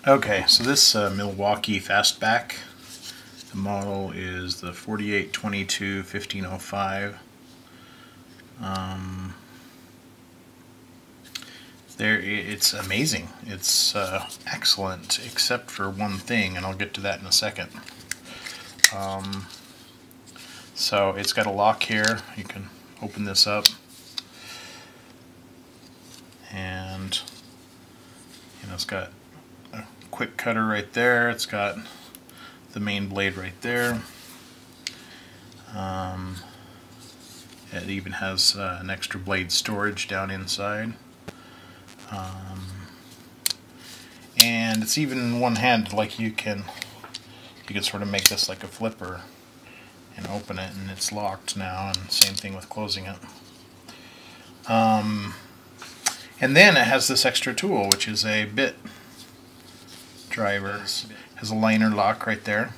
Okay, so this Milwaukee Fastback, the model is the 4822-1505. It's amazing. It's excellent, except for one thing, and I'll get to that in a second. So it's got a lock here. You can open this up, and it's got a quick cutter right there. It's got the main blade right there. It even has an extra blade storage down inside. And it's even one-handed, like you can sort of make this like a flipper and open it, and it's locked now, and same thing with closing it. And then it has this extra tool, which is a bit driver. It has a liner lock right there,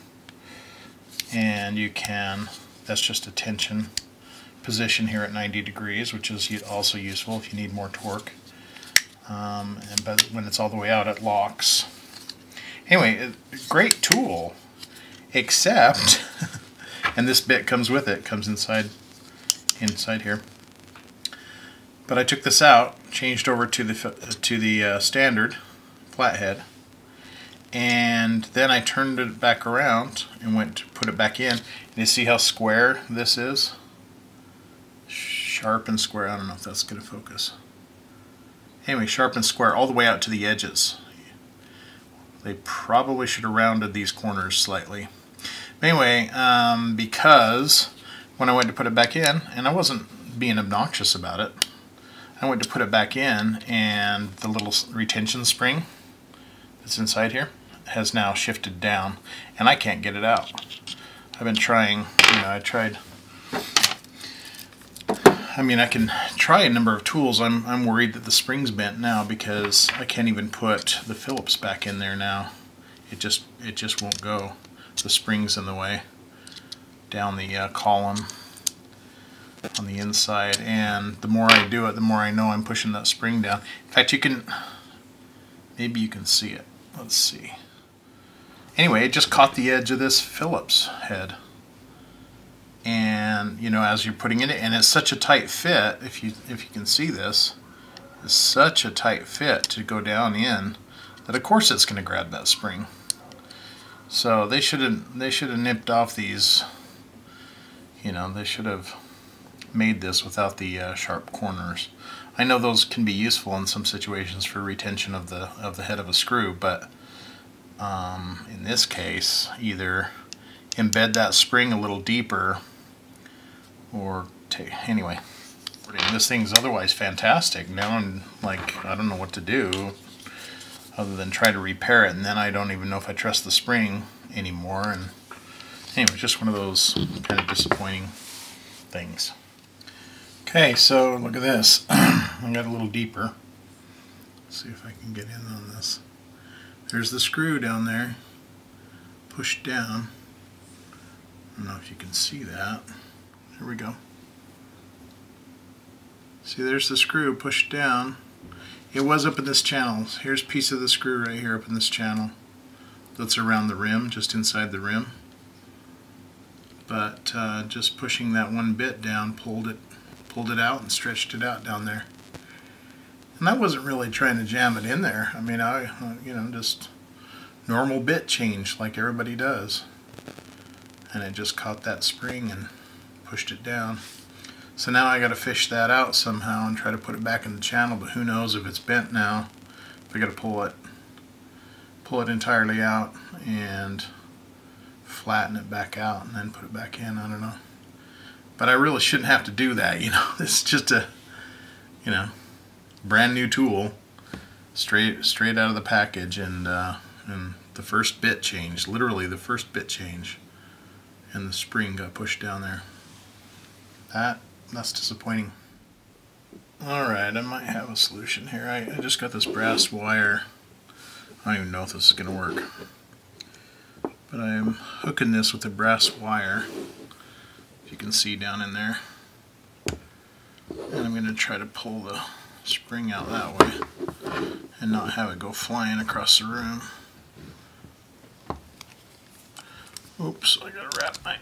and you can, that's just a tension position here at 90 degrees, which is also useful if you need more torque. But when it's all the way out, it locks. Anyway, great tool, except, and this bit comes with it, comes inside here. But I took this out, changed over to the standard flathead, and then I turned it back around and went to put it back in. And you see how square this is? Sharp and square. I don't know if that's going to focus. Anyway, sharp and square all the way out to the edges. They probably should have rounded these corners slightly. Anyway, because when I went to put it back in, and I wasn't being obnoxious about it, I went to put it back in, and the little retention spring that's inside here has now shifted down, and I can't get it out. I've been trying, I can try a number of tools. I'm worried that the spring's bent now because I can't even put the Phillips back in there now. It just won't go. The spring's in the way down the column on the inside, and the more I do it, the more I know I'm pushing that spring down. In fact, maybe you can see it. Let's see. Anyway, it just caught the edge of this Phillips head. And as you're putting it in, and it's such a tight fit, if you can see this, it's such a tight fit to go down in that of course it's going to grab that spring. So they should have nipped off these. They should have made this without the sharp corners. I know those can be useful in some situations for retention of the head of a screw, but in this case, either embed that spring a little deeper, or anyway, this thing's otherwise fantastic. Now I'm like, I don't know what to do other than try to repair it, and then I don't even know if I trust the spring anymore. And anyway, just one of those kind of disappointing things. Okay, so look at this. I got a little deeper. Let's see if I can get in on this. There's the screw down there, pushed down. I don't know if you can see that. Here we go. See, there's the screw pushed down. It was up in this channel. Here's a piece of the screw right here up in this channel. That's around the rim, just inside the rim. But just pushing that one bit down pulled it out and stretched it out down there. And I wasn't really trying to jam it in there. I mean, just normal bit change like everybody does. And it just caught that spring and pushed it down. So now I got to fish that out somehow and try to put it back in the channel, but who knows if it's bent now. If I got to pull it entirely out and flatten it back out and then put it back in. I don't know. But I really shouldn't have to do that, It's just a, brand new tool, straight out of the package, and the first bit changed, literally the first bit change, and the spring got pushed down there. That's disappointing. Alright, I might have a solution here. I just got this brass wire. I don't even know if this is going to work. But I'm hooking this with a brass wire, if you can see down in there. And I'm going to try to pull the spring out that way and not have it go flying across the room. Oops, I gotta wrap my...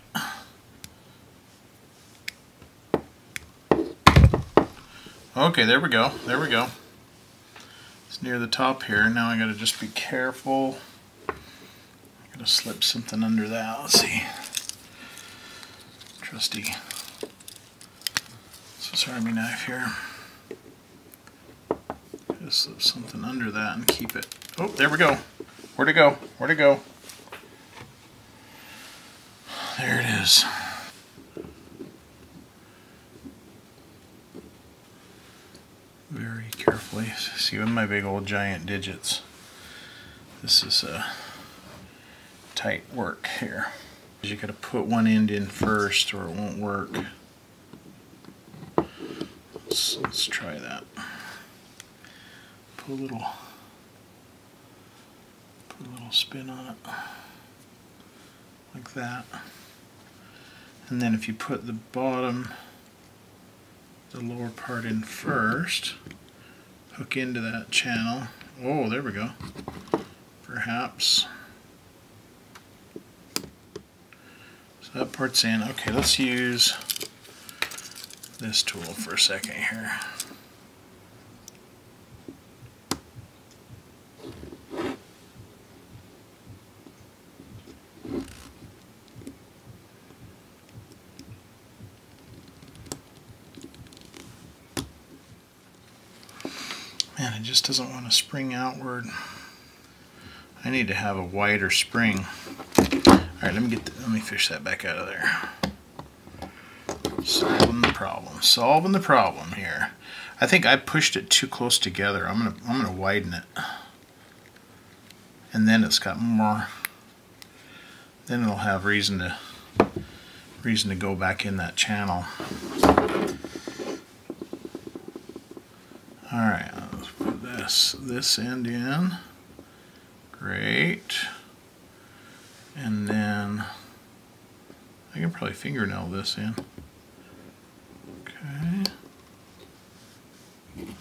Okay, there we go. There we go. It's near the top here. Now I gotta just be careful. I gotta slip something under that. Let's see. Trusty Swiss Army knife here. Just slip something under that and keep it. Oh, there we go. Where'd it go? Where'd it go? There it is. Very carefully. See, with my big old giant digits, this is tight work here. You gotta put one end in first or it won't work. Let's try that. Put a little spin on it, like that. And then if you put the bottom, the lower part in first, hook into that channel. Oh, there we go. Perhaps. So that part's in. Okay, let's use this tool for a second here. Man, it just doesn't want to spring outward. I need to have a wider spring. All right, let me fish that back out of there. Solving the problem. Solving the problem here. I think I pushed it too close together. I'm gonna widen it, and then it's got more. Then it'll have reason to go back in that channel. All right, let's put this end in. Great. And then I can probably fingernail this in. Okay.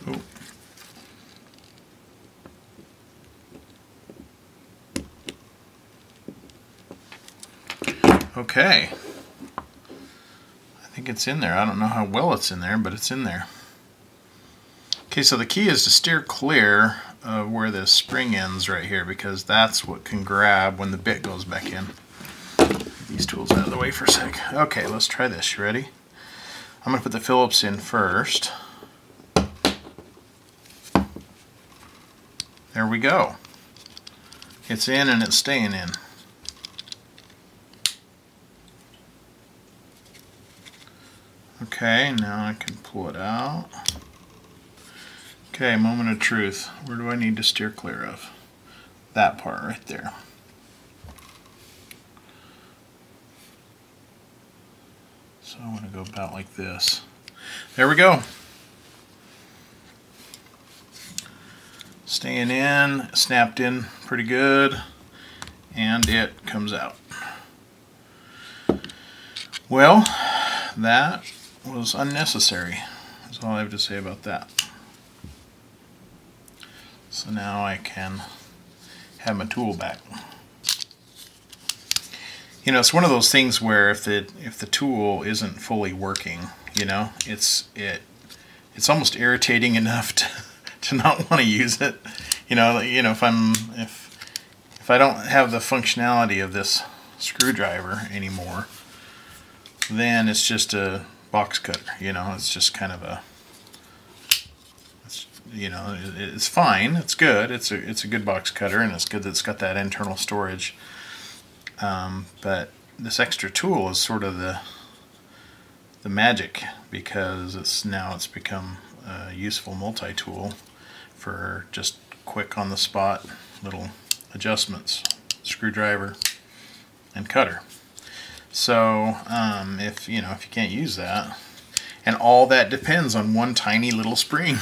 Oh. Okay. I think it's in there. I don't know how well it's in there, but it's in there. Okay, so the key is to steer clear of where this spring ends right here, because that's what can grab when the bit goes back in. Get these tools out of the way for a sec. Okay, let's try this. You ready? I'm going to put the Phillips in first. There we go. It's in and it's staying in. Okay, now I can pull it out. Okay, moment of truth. Where do I need to steer clear of? That part right there. So I want to go about like this. There we go. Staying in, snapped in pretty good, and it comes out. Well, that was unnecessary. That's all I have to say about that. So now I can have my tool back. You know, it's one of those things where if the tool isn't fully working, you know, it's almost irritating enough to not want to use it. You know, if I don't have the functionality of this screwdriver anymore, then it's just a box cutter. You know, it's just kind of a, you know, it's fine, it's good, it's a good box cutter, and it's good that it's got that internal storage. But this extra tool is sort of the magic, because it's become a useful multi-tool for just quick on the spot little adjustments, screwdriver and cutter. So if you can't use that, and all that depends on one tiny little spring,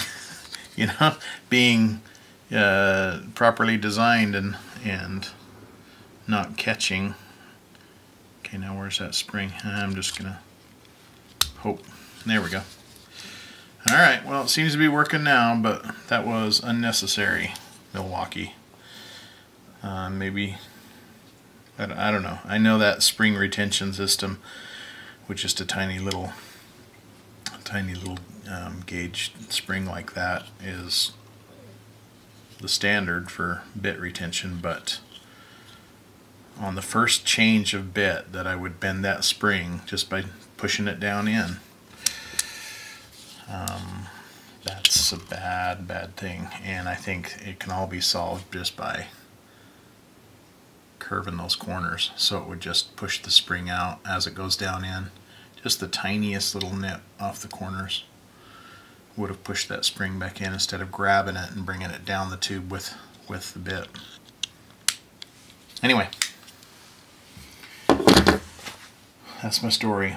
you know, being properly designed and not catching. Okay, now where's that spring? I'm just gonna hope. There we go. Alright, well, it seems to be working now, but that was unnecessary, Milwaukee. Maybe I don't know. I know that spring retention system with just a tiny little gauge spring like that is the standard for bit retention, but on the first change of bit that I would bend that spring just by pushing it down in, that's a bad thing, and I think it can all be solved just by curving those corners so it would just push the spring out as it goes down in. Just the tiniest little nip off the corners would have pushed that spring back in instead of grabbing it and bringing it down the tube with the bit. Anyway, that's my story.